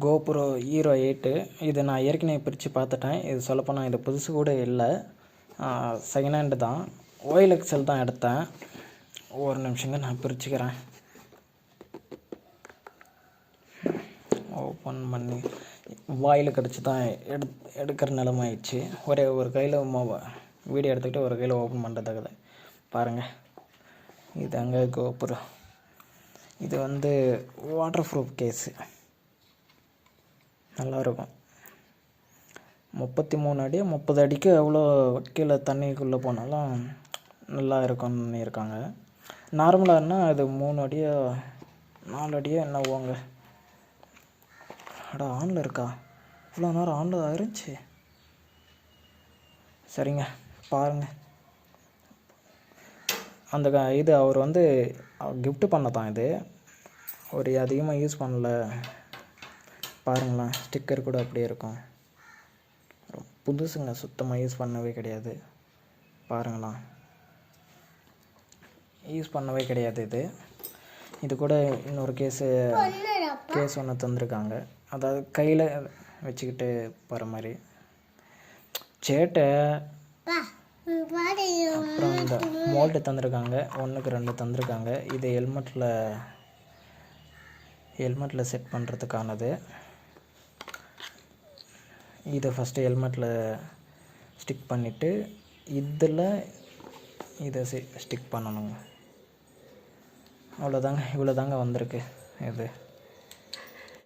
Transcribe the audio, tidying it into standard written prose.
GoPro Hero 8 இது நான் ஏற்கனவே பிரித்து பார்த்துட்டேன். இது சொல்லப்போனால் இது புதுசு கூட இல்லை, செகண்ட் ஹேண்டு தான். OLXL தான் எடுத்தேன். ஒரு நிமிஷங்க நான் பிரிச்சுக்கிறேன். ஓப்பன் பண்ணி வாயில் கிடச்சி தான் எடுக்கிற நிலைமை ஆயிடுச்சு. ஒரு கையில் வீடியோ எடுத்துக்கிட்டு ஒரு கையில் ஓப்பன் பண்ணுறதுக்கு பாருங்கள். இது அங்கே GoPro. இது வாட்டர் ப்ரூஃப் கேஸு, நல்லாயிருக்கும். 33 அடி 30 அடிக்கு எவ்வளோ கீழே தண்ணிக்குள்ளே போனாலும் நல்லா இருக்கும்னு இருக்காங்க. நார்மலாகனா அது 3 அடியோ 4 அடியோ என்ன போங்க. அடா ஆனில் இருக்கா? இவ்வளோ நேரம் ஆனில் தான் இருந்துச்சு. சரிங்க, பாருங்கள். இது அவர் கிஃப்ட் பண்ண தான். இது ஒரு அதிகமாக யூஸ் பண்ணல. பாருங்களேன், ஸ்டிக்கர் கூட அப்படியே இருக்கும். புதுசுங்க, சுத்தமாக யூஸ் பண்ணவே கிடையாது. பாருங்களா, யூஸ் பண்ணவே கிடையாது. இது கூட இன்னொரு கேஸ் ஒன்று தந்திருக்காங்க. அதாவது கையில் வச்சுக்கிட்டு போகிற மாதிரி சேட்டை. அப்புறம் இந்த மோல்டு தந்திருக்காங்க, 1க்கு 2 தந்திருக்காங்க. இது ஹெல்மெட்டில் செட் பண்ணுறதுக்கானது. இதை ஃபஸ்ட்டு ஹெல்மெட்டில் ஸ்டிக் பண்ணிவிட்டு இதில் இதை ஸ்டிக் பண்ணணுங்க. அவ்வளோதாங்க, இவ்வளோ தாங்க வந்திருக்கு இது.